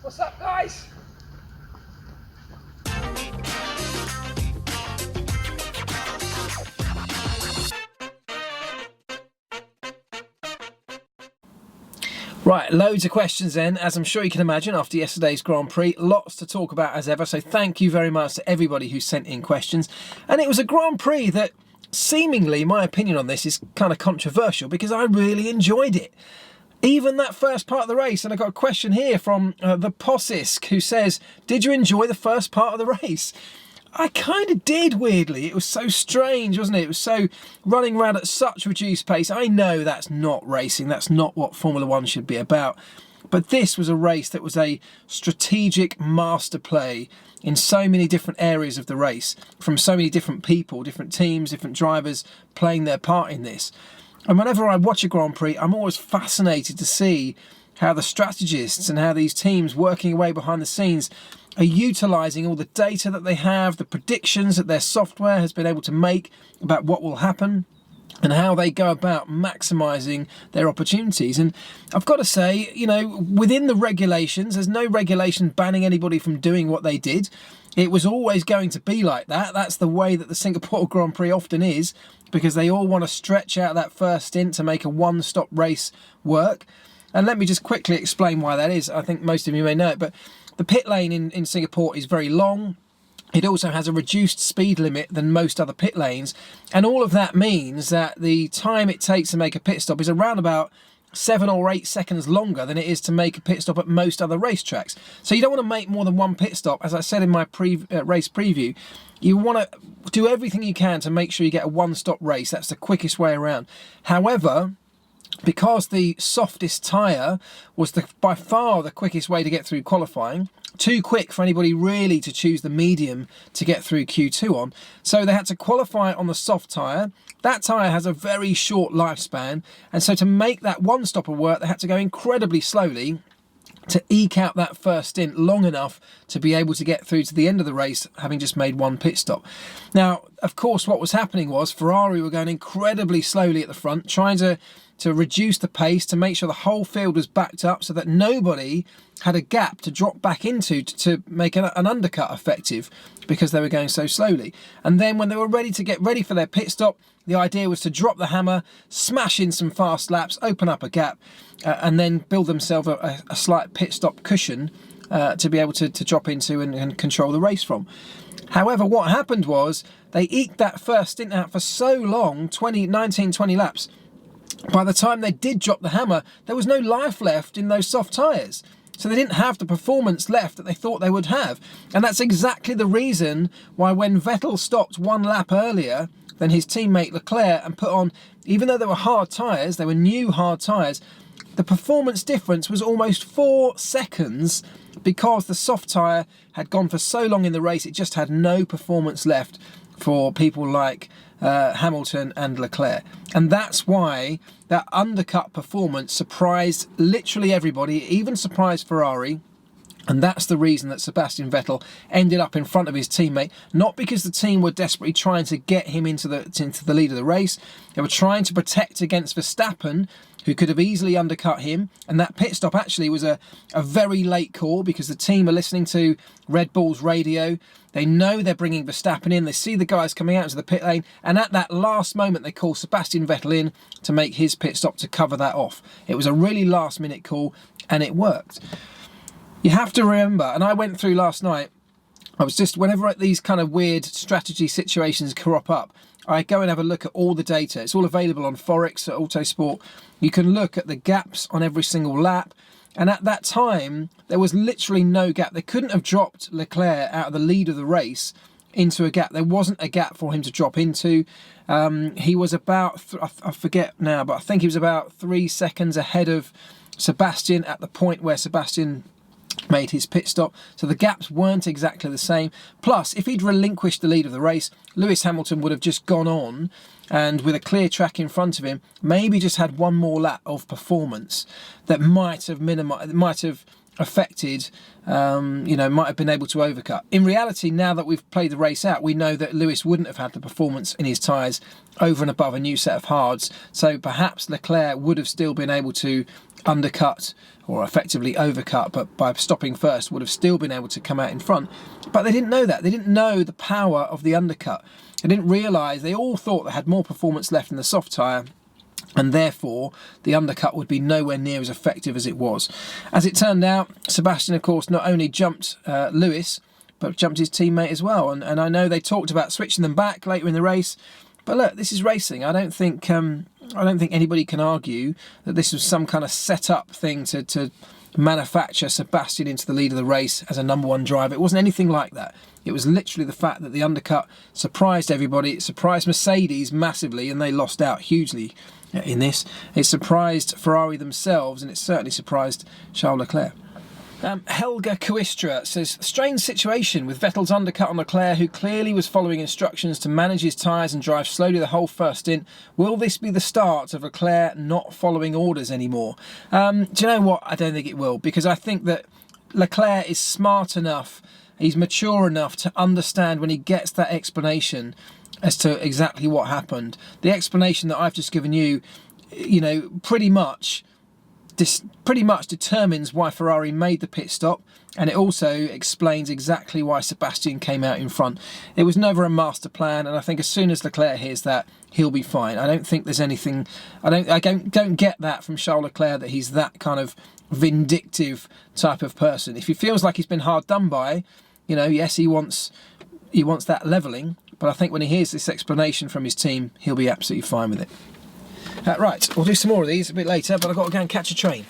What's up, guys? Right, loads of questions then, as I'm sure you can imagine after yesterday's Grand Prix. Lots to talk about as ever, so thank you very much to everybody who sent in questions. And it was a Grand Prix that seemingly, my opinion on this is kind of controversial because I really enjoyed it. Even that first part of the race, and I got a question here from the Possisk who says, did you enjoy the first part of the race? I kind of did, weirdly. It was so strange, wasn't it? It was so running around at such reduced pace. I know that's not racing. That's not what Formula One should be about. But this was a race that was a strategic master play in so many different areas of the race, from so many different people, different teams, different drivers playing their part in this. And whenever I watch a Grand Prix, I'm always fascinated to see how the strategists and how these teams working away behind the scenes are utilising all the data that they have, the predictions that their software has been able to make about what will happen, and how they go about maximising their opportunities. And I've got to say, you know, within the regulations, there's no regulation banning anybody from doing what they did. It was always going to be like that. That's the way that the Singapore Grand Prix often is, because they all want to stretch out that first stint to make a one-stop race work. And let me just quickly explain why that is. I think most of you may know it, but the pit lane in Singapore is very long. It also has a reduced speed limit than most other pit lanes. And all of that means that the time it takes to make a pit stop is around about 7 or 8 seconds longer than it is to make a pit stop at most other racetracks. So you don't want to make more than one pit stop. As I said in my race preview, you want to do everything you can to make sure you get a one-stop race. That's the quickest way around. However, because the softest tyre was by far the quickest way to get through qualifying, too quick for anybody really to choose the medium to get through Q2 on, so they had to qualify on the soft tyre. That tyre has a very short lifespan, and so to make that one-stopper work, they had to go incredibly slowly to eke out that first stint long enough to be able to get through to the end of the race, having just made one pit stop. Now, of course, what was happening was Ferrari were going incredibly slowly at the front, trying to reduce the pace, to make sure the whole field was backed up so that nobody had a gap to drop back into to make an undercut effective, because they were going so slowly. And then when they were ready to get ready for their pit stop, the idea was to drop the hammer, smash in some fast laps, open up a gap, and then build themselves a slight pit stop cushion to be able to drop into and control the race from. However, what happened was they eked that first stint out for so long, 20 laps. By the time they did drop the hammer, there was no life left in those soft tyres. So they didn't have the performance left that they thought they would have. And that's exactly the reason why when Vettel stopped 1 lap earlier than his teammate Leclerc and put on, even though they were hard tyres, they were new hard tyres, the performance difference was almost 4 seconds, because the soft tyre had gone for so long in the race, it just had no performance left for people like Hamilton and Leclerc. And that's why that undercut performance surprised literally everybody, even surprised Ferrari. And that's the reason that Sebastian Vettel ended up in front of his teammate, not because the team were desperately trying to get him into the lead of the race. They were trying to protect against Verstappen, who could have easily undercut him. And that pit stop actually was a very late call, because the team are listening to Red Bull's radio. They know they're bringing Verstappen in. They see the guys coming out into the pit lane. And at that last moment, they call Sebastian Vettel in to make his pit stop to cover that off. It was a really last minute call, and it worked. You have to remember, and I went through last night, I was just, whenever these kind of weird strategy situations crop up, I go and have a look at all the data. It's all available on Forex at Autosport. You can look at the gaps on every single lap. And at that time, there was literally no gap. They couldn't have dropped Leclerc out of the lead of the race into a gap. There wasn't a gap for him to drop into. He was about, I forget now, but I think he was about 3 seconds ahead of Sebastian at the point where Sebastian made his pit stop. So the gaps weren't exactly the same. Plus, if he'd relinquished the lead of the race, Lewis Hamilton would have just gone on, and with a clear track in front of him, maybe just had one more lap of performance that might have affected, might have been able to overcut. In reality, now that we've played the race out, we know that Lewis wouldn't have had the performance in his tyres over and above a new set of hards, so perhaps Leclerc would have still been able to undercut or effectively overcut, but by stopping first would have still been able to come out in front. But they didn't know that. They didn't know the power of the undercut. They didn't realise, they all thought they had more performance left in the soft tyre, and therefore the undercut would be nowhere near as effective as it was. As it turned out, Sebastian, of course, not only jumped Lewis, but jumped his teammate as well. And I know they talked about switching them back later in the race, but look, this is racing. I don't think anybody can argue that this was some kind of set-up thing to manufacture Sebastian into the lead of the race as a number one driver. It wasn't anything like that. It was literally the fact that the undercut surprised everybody. It surprised Mercedes massively, and they lost out hugely in this. It surprised Ferrari themselves, and it certainly surprised Charles Leclerc. Helga Kuistra says, strange situation with Vettel's undercut on Leclerc, who clearly was following instructions to manage his tyres and drive slowly the whole first stint. Will this be the start of Leclerc not following orders anymore? Do you know what? I don't think it will, because I think that Leclerc is smart enough, he's mature enough to understand when he gets that explanation as to exactly what happened. The explanation that I've just given you, pretty much determines why Ferrari made the pit stop, and it also explains exactly why Sebastian came out in front. It was never a master plan, and I think as soon as Leclerc hears that, he'll be fine. I don't think there's anything. I don't get that from Charles Leclerc, that he's that kind of vindictive type of person. If he feels like he's been hard done by, yes, he wants that levelling, but I think when he hears this explanation from his team, he'll be absolutely fine with it. Right, we'll do some more of these a bit later, but I've got to go and catch a train.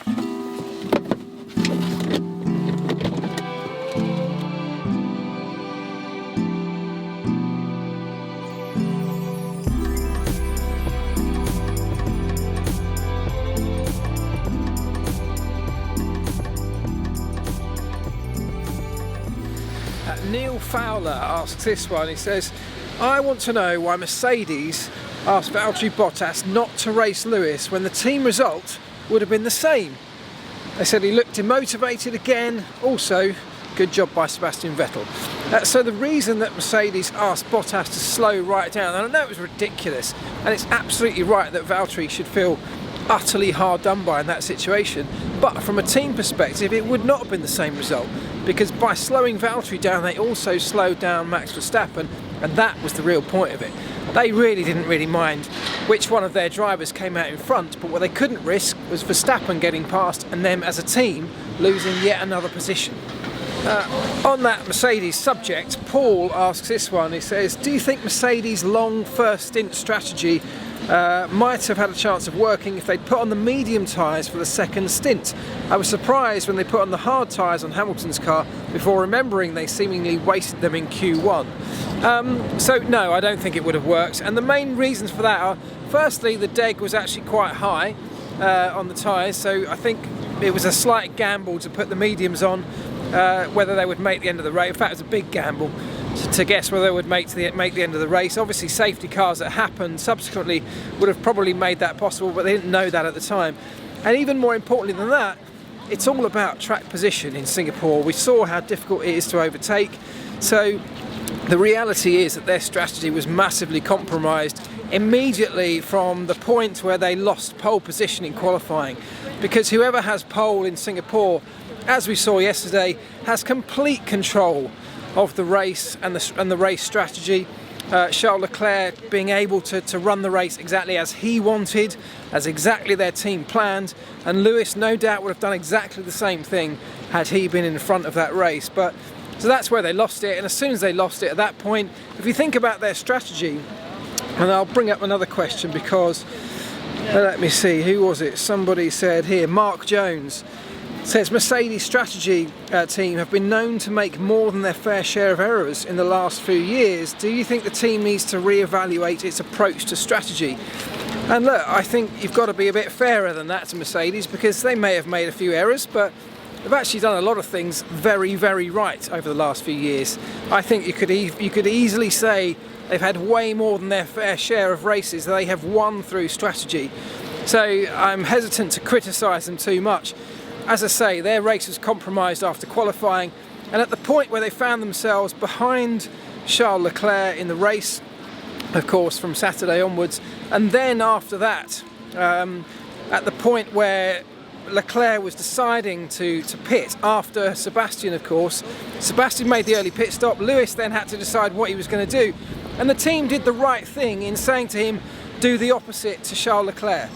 Neil Fowler asks this one. He says, I want to know why Mercedes asked Valtteri Bottas not to race Lewis when the team result would have been the same. They said he looked demotivated again. Also, good job by Sebastian Vettel. So the reason that Mercedes asked Bottas to slow right down, and I know it was ridiculous, and it's absolutely right that Valtteri should feel utterly hard done by in that situation, but from a team perspective it would not have been the same result, because by slowing Valtteri down they also slowed down Max Verstappen, and that was the real point of it. They really didn't mind which one of their drivers came out in front, but what they couldn't risk was Verstappen getting past and them as a team losing yet another position. On that Mercedes subject, Paul asks this one. He says, do you think Mercedes' long first stint strategy might have had a chance of working if they'd put on the medium tyres for the second stint? I was surprised when they put on the hard tyres on Hamilton's car before remembering they seemingly wasted them in Q1. So no, I don't think it would have worked, and the main reasons for that are, firstly, the deg was actually quite high on the tyres, so I think it was a slight gamble to put the mediums on, whether they would make the end of the race. In fact, it was a big gamble to guess whether they would make the end of the race. Obviously safety cars that happened subsequently would have probably made that possible, but they didn't know that at the time. And even more importantly than that, it's all about track position in Singapore. We saw how difficult it is to overtake, so the reality is that their strategy was massively compromised immediately from the point where they lost pole position in qualifying, because whoever has pole in Singapore, as we saw yesterday, has complete control of the race and the race strategy. Charles Leclerc being able to run the race exactly as he wanted, as exactly their team planned, and Lewis no doubt would have done exactly the same thing had he been in front of that race. But so that's where they lost it, and as soon as they lost it at that point, if you think about their strategy, and I'll bring up another question because, let me see, who was it? Somebody said here, Mark Jones says Mercedes strategy team have been known to make more than their fair share of errors in the last few years. Do you think the team needs to re-evaluate its approach to strategy? And look, I think you've got to be a bit fairer than that to Mercedes, because they may have made a few errors, but they've actually done a lot of things very, very right over the last few years. I think you could easily say they've had way more than their fair share of races that they have won through strategy. So I'm hesitant to criticise them too much. as I say, their race was compromised after qualifying, and at the point where they found themselves behind Charles Leclerc in the race, of course, from Saturday onwards, and then after that, at the point where Leclerc was deciding to pit after Sebastian, of course. Sebastian made the early pit stop. Lewis then had to decide what he was going to do, and the team did the right thing in saying to him, do the opposite to Charles Leclerc.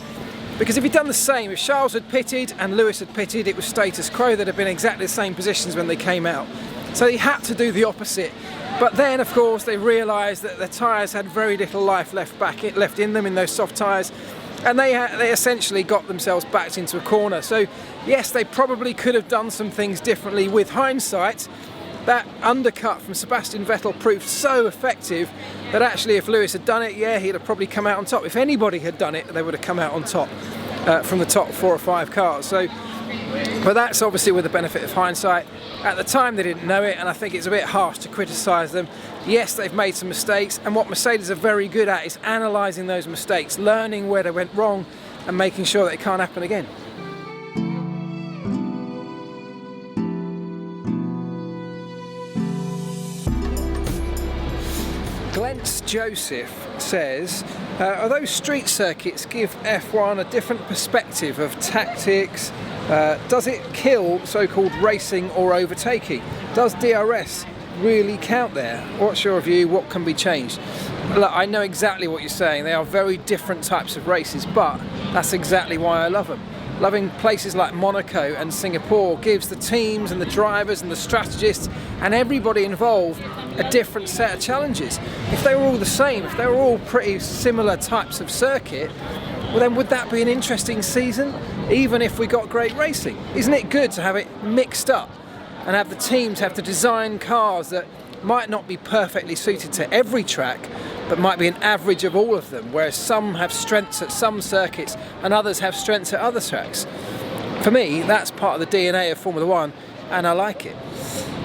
Because if he'd done the same, if Charles had pitted and Lewis had pitted, it was status quo. They'd have been exactly the same positions when they came out. So he had to do the opposite. But then, of course, they realised that their tyres had very little life left in them, in those soft tyres, and they essentially got themselves backed into a corner. So yes, they probably could have done some things differently. With hindsight, that undercut from Sebastian Vettel proved so effective that actually if Lewis had done it, yeah, he'd have probably come out on top. If anybody had done it, they would have come out on top from the top 4 or 5 cars. So, but that's obviously with the benefit of hindsight. At the time they didn't know it, and I think it's a bit harsh to criticise them. Yes, they've made some mistakes, and what Mercedes are very good at is analysing those mistakes, learning where they went wrong and making sure that it can't happen again. Glentz Joseph says, although street circuits give F1 a different perspective of tactics, does it kill so-called racing or overtaking? Does DRS really count there? What's your view? What can be changed? Look, I know exactly what you're saying. They are very different types of races, but that's exactly why I love them. Loving places like Monaco and Singapore gives the teams and the drivers and the strategists and everybody involved a different set of challenges. If they were all the same, if they were all pretty similar types of circuit, well then would that be an interesting season, even if we got great racing? Isn't it good to have it mixed up and have the teams have to design cars that might not be perfectly suited to every track, but might be an average of all of them, whereas some have strengths at some circuits and others have strengths at other tracks? For me, that's part of the DNA of Formula One, and I like it.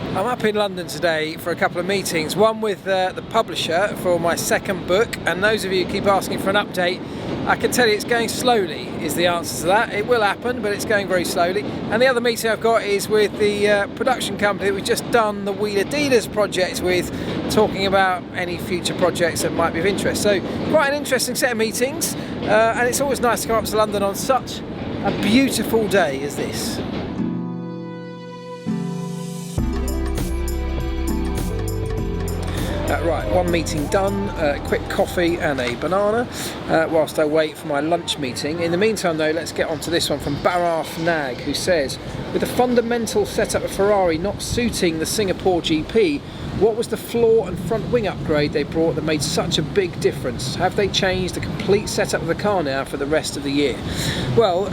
I'm up in London today for a couple of meetings, one with the publisher for my second book, and those of you who keep asking for an update, I can tell you it's going slowly is the answer to that. It will happen, but it's going very slowly. And the other meeting I've got is with the production company that we've just done the Wheeler Dealers project with, talking about any future projects that might be of interest. So quite an interesting set of meetings, and it's always nice to come up to London on such a beautiful day as this. Right, one meeting done, quick coffee and a banana whilst I wait for my lunch meeting. In the meantime though, let's get on to this one from Barath Nag, who says, with the fundamental setup of Ferrari not suiting the Singapore GP, what was the floor and front wing upgrade they brought that made such a big difference? Have they changed the complete setup of the car now for the rest of the year? Well,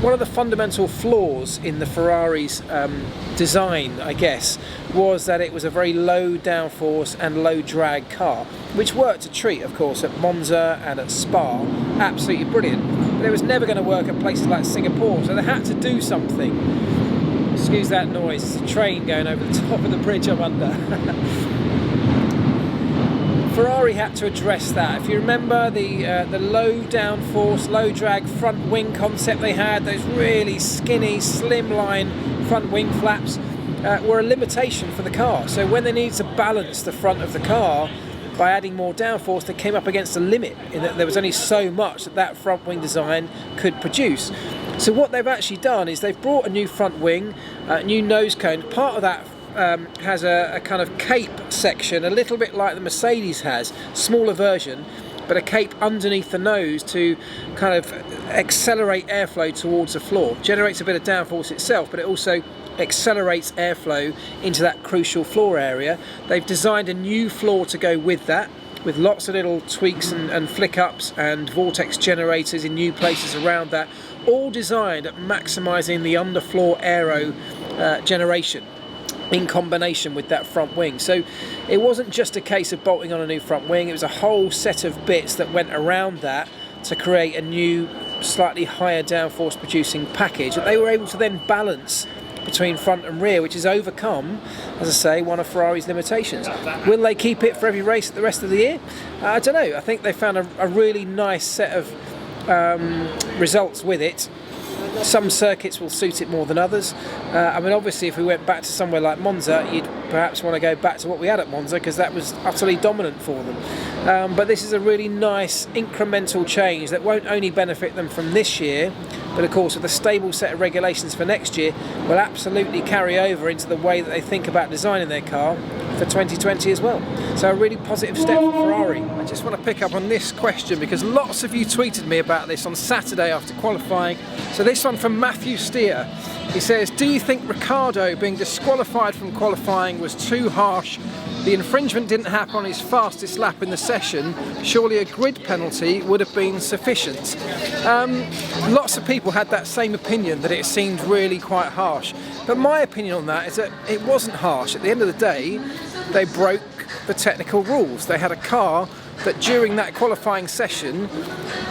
one of the fundamental flaws in the Ferrari's design, I guess, was that it was a very low downforce and low drag car, which worked a treat, of course, at Monza and at Spa. Absolutely brilliant. But it was never going to work at places like Singapore, so they had to do something. Excuse that noise, it's a train going over the top of the bridge I'm under. Ferrari had to address that. If you remember the low downforce, low drag front wing concept they had, those really skinny, slimline front wing flaps were a limitation for the car. So when they needed to balance the front of the car by adding more downforce, they came up against a limit in that there was only so much that front wing design could produce. So what they've actually done is they've brought a new front wing, a new nose cone. Part of that has a kind of cape section, a little bit like the Mercedes has, smaller version, but a cape underneath the nose to kind of accelerate airflow towards the floor. Generates a bit of downforce itself, but it also accelerates airflow into that crucial floor area. They've designed a new floor to go with that, with lots of little tweaks and flick-ups and vortex generators in new places around that, all designed at maximising the underfloor aero generation in combination with that front wing. So it wasn't just a case of bolting on a new front wing, it was a whole set of bits that went around that to create a new, slightly higher downforce producing package that they were able to then balance between front and rear, which has overcome, as I say, one of Ferrari's limitations. Will they keep it for every race the rest of the year? I don't know. I think they found a really nice set of results with it. Some circuits will suit it more than others. I mean, obviously, if we went back to somewhere like Monza, you'd perhaps want to go back to what we had at Monza, because that was utterly dominant for them. But this is a really nice incremental change that won't only benefit them from this year, but of course with a stable set of regulations for next year, will absolutely carry over into the way that they think about designing their car for 2020 as well. So a really positive step for Ferrari. I just want to pick up on this question because lots of you tweeted me about this on Saturday after qualifying. So this one from Matthew Steer. He says, do you think Ricciardo being disqualified from qualifying was too harsh? The infringement didn't happen on his fastest lap in the session. Surely a grid penalty would have been sufficient. Lots of people had that same opinion, that it seemed really quite harsh. But my opinion on that is that it wasn't harsh. At the end of the day, they broke the technical rules. They had a car that during that qualifying session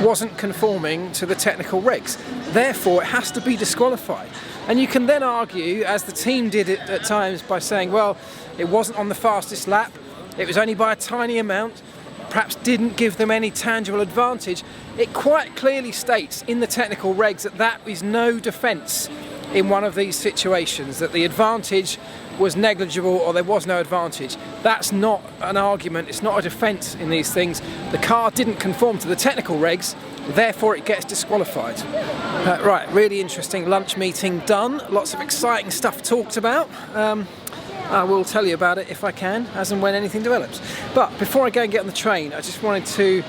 wasn't conforming to the technical regs. Therefore, it has to be disqualified. And you can then argue, as the team did it at times, by saying, well, it wasn't on the fastest lap, it was only by a tiny amount, perhaps didn't give them any tangible advantage. It quite clearly states in the technical regs that that is no defence in one of these situations, that the advantage was negligible or there was no advantage. That's not an argument, it's not a defence in these things. The car didn't conform to the technical regs, therefore it gets disqualified. Right, really interesting lunch meeting done, lots of exciting stuff talked about. I will tell you about it if I can, as and when anything develops. But before I go and get on the train, I just wanted to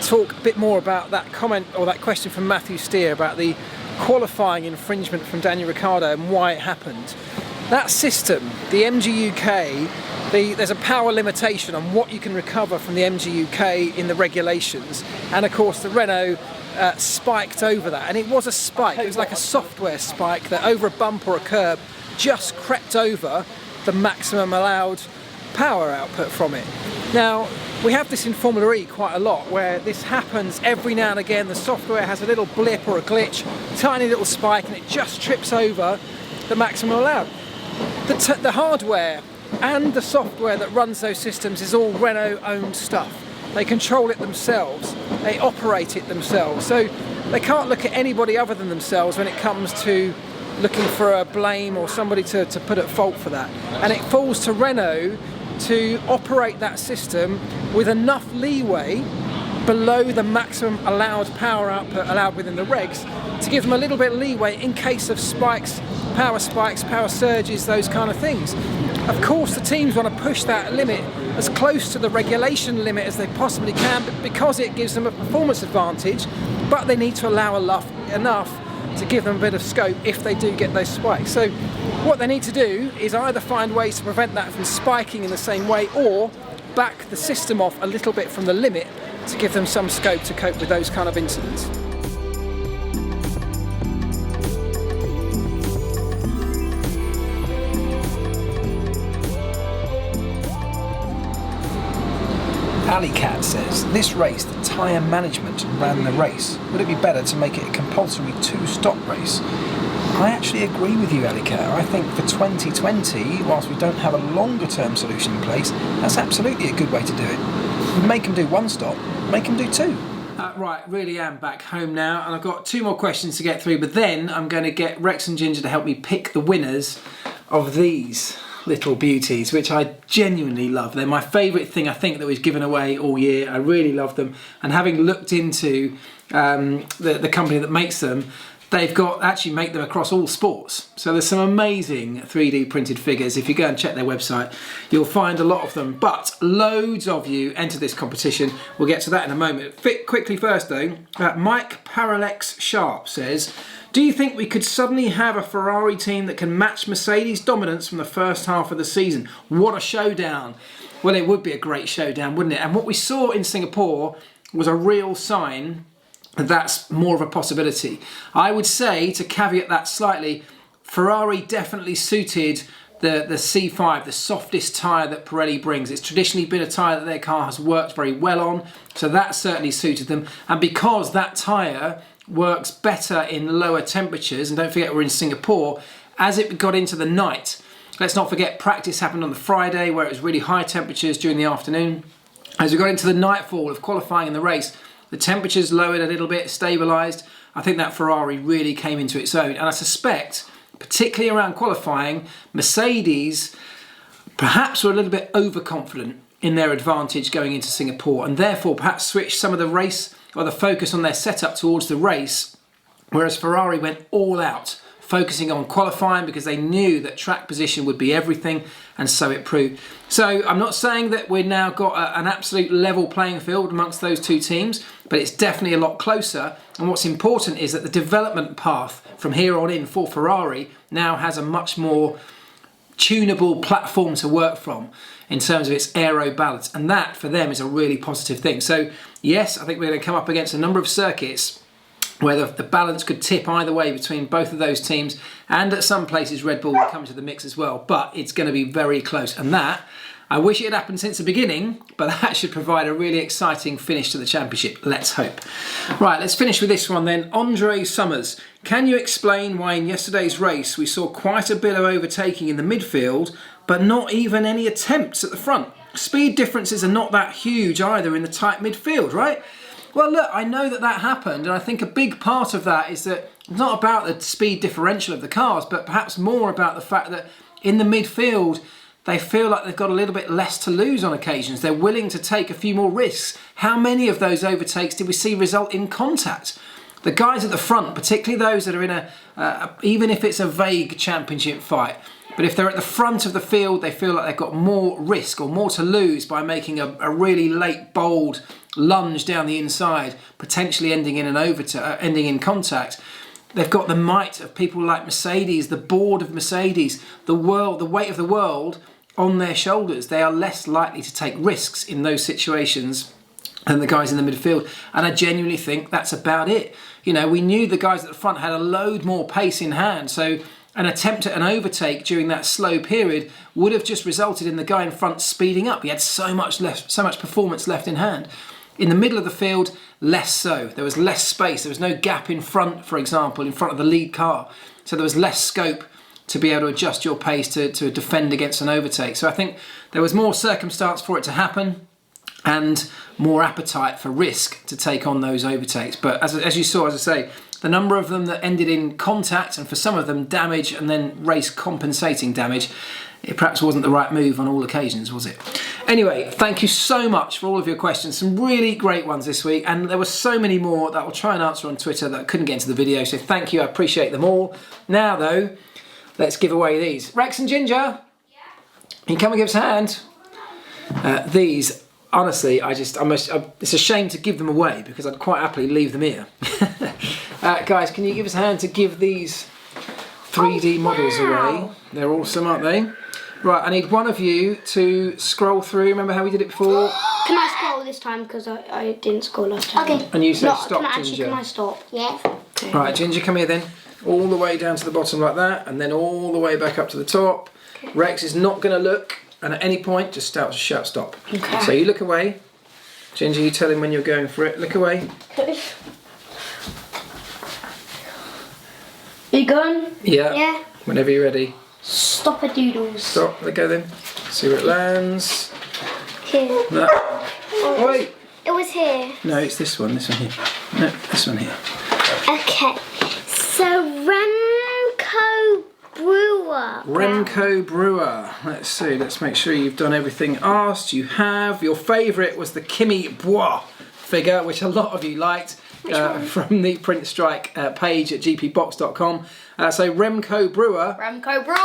talk a bit more about that comment or that question from Matthew Steer about the qualifying infringement from Daniel Ricciardo and why it happened. That system, the MGUK, there's a power limitation on what you can recover from the MGUK in the regulations, and of course the Renault spiked over that, and it was a spike, it was like a software spike that over a bump or a curb just crept over the maximum allowed power output from it. Now, we have this in Formula E quite a lot, where this happens every now and again. The software has a little blip or a glitch, tiny little spike, and it just trips over the maximum allowed. The hardware and the software that runs those systems is all Renault-owned stuff. They control it themselves, they operate it themselves, so they can't look at anybody other than themselves when it comes to looking for a blame or somebody to put at fault for that. And it falls to Renault to operate that system with enough leeway below the maximum allowed power output allowed within the regs to give them a little bit of leeway in case of spikes, power surges, those kind of things. Of course the teams want to push that limit as close to the regulation limit as they possibly can because it gives them a performance advantage, but they need to allow enough to give them a bit of scope if they do get those spikes. So what they need to do is either find ways to prevent that from spiking in the same way, or back the system off a little bit from the limit to give them some scope to cope with those kind of incidents. Alleycat says, this race, the tyre management ran the race. Would it be better to make it a compulsory 2-stop race? I actually agree with you, Alleycat. I think for 2020, whilst we don't have a longer term solution in place, that's absolutely a good way to do it. Make them do 1 stop, make them do 2. Right, really am back home now, and I've got 2 more questions to get through, but then I'm going to get Rex and Ginger to help me pick the winners of these little beauties, which I genuinely love. They're my favourite thing, I think, that was given away all year. I really love them, and having looked into the company that makes them, they've got actually make them across all sports. So there's some amazing 3D printed figures. If you go and check their website, you'll find a lot of them, but loads of you enter this competition. We'll get to that in a moment. Quickly first though, Mike Parallax Sharp says, do you think we could suddenly have a Ferrari team that can match Mercedes' dominance from the first half of the season? What a showdown. Well, it would be a great showdown, wouldn't it? And what we saw in Singapore was a real sign that that's more of a possibility. I would say, to caveat that slightly, Ferrari definitely suited the C5, the softest tyre that Pirelli brings. It's traditionally been a tyre that their car has worked very well on, so that certainly suited them. And because that tyre works better in lower temperatures, and don't forget we're in Singapore, as it got into the night, let's not forget practice happened on the Friday where it was really high temperatures during the afternoon. As we got into the nightfall of qualifying in the race, the temperatures lowered a little bit, stabilised, I think that Ferrari really came into its own. And I suspect, particularly around qualifying, Mercedes perhaps were a little bit overconfident in their advantage going into Singapore, and therefore perhaps switched some of the race or the focus on their setup towards the race, whereas Ferrari went all out, focusing on qualifying because they knew that track position would be everything, and so it proved. So I'm not saying that we've now got an absolute level playing field amongst those two teams, but it's definitely a lot closer. And what's important is that the development path from here on in for Ferrari now has a much more tunable platform to work from in terms of its aero balance, and that for them is a really positive thing. So yes, I think we're going to come up against a number of circuits where the balance could tip either way between both of those teams, and at some places Red Bull will come to the mix as well, but it's going to be very close, and that, I wish it had happened since the beginning, but that should provide a really exciting finish to the championship, let's hope. Right, let's finish with this one then. Andre Summers, can you explain why in yesterday's race we saw quite a bit of overtaking in the midfield, but not even any attempts at the front? Speed differences are not that huge either in the tight midfield, right? Well, look, I know that happened, and I think a big part of that is that it's not about the speed differential of the cars, but perhaps more about the fact that in the midfield, they feel like they've got a little bit less to lose on occasions. They're willing to take a few more risks. How many of those overtakes did we see result in contact? The guys at the front, particularly those that are in even if it's a vague championship fight, but if they're at the front of the field, they feel like they've got more risk or more to lose by making a really late, bold lunge down the inside, potentially ending in ending in contact. They've got the might of people like Mercedes, the board of Mercedes, the weight of the world on their shoulders. They are less likely to take risks in those situations than the guys in the midfield, and I genuinely think that's about it. You know, we knew the guys at the front had a load more pace in hand, so an attempt at an overtake during that slow period would have just resulted in the guy in front speeding up. He had so much performance left in hand. In the middle of the field, less so. There was less space. There was no gap in front, for example, in front of the lead car. So there was less scope to be able to adjust your pace to defend against an overtake. So I think there was more circumstance for it to happen and more appetite for risk to take on those overtakes. But as you saw, as I say, the number of them that ended in contact, and for some of them damage and then race compensating damage, it perhaps wasn't the right move on all occasions, was it? Anyway, thank you so much for all of your questions. Some really great ones this week, and there were so many more that I'll try and answer on Twitter that I couldn't get into the video, so thank you, I appreciate them all. Now though, let's give away these. Rex and Ginger, yeah. Can you come and give us a hand? These, honestly, it's a shame to give them away because I'd quite happily leave them here. Guys, can you give us a hand to give these 3D models away? They're awesome, aren't they? Right, I need one of you to scroll through. Remember how we did it before? Can I scroll this time? Because I didn't scroll last time. Okay. And you said stop, Ginger. Can I stop? Yes. Okay. Right, Ginger, come here then. All the way down to the bottom like that, and then all the way back up to the top. Okay. Rex is not going to look, and at any point, just shout stop. Okay. So you look away. Ginger, you tell him when you're going for it. Look away. Okay. Are you going? Yeah. Yeah. Whenever you're ready. Stop a doodles. Stop, let go then. See where it lands. Here. No. Oh, wait. It was here. No, it's this one here. No, this one here. Okay. So Remco Brewer. Remco Brewer. Let's see, let's make sure you've done everything asked. You have. Your favourite was the Kimi Bois figure, which a lot of you liked. From the print strike page at gpbox.com. So Remco Brewer. Remco Brewer!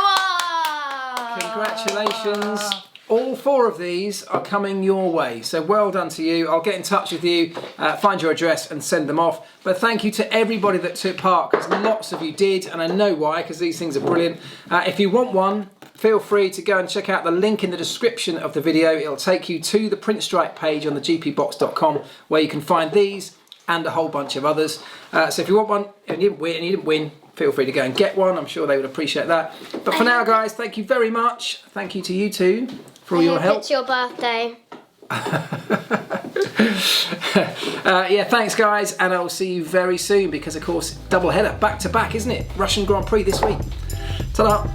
Congratulations. All 4 of these are coming your way. So well done to you. I'll get in touch with you, find your address and send them off. But thank you to everybody that took part, because lots of you did, and I know why, because these things are brilliant. If you want one, feel free to go and check out the link in the description of the video. It'll take you to the print strike page on the gpbox.com where you can find these and a whole bunch of others. So if you want one and you didn't win, feel free to go and get one. I'm sure they would appreciate that. But for now, guys, thank you very much. Thank you to you two for all your help. It's your birthday. Yeah, thanks, guys, and I'll see you very soon because, of course, double header, back to back, isn't it? Russian Grand Prix this week. Ta-da.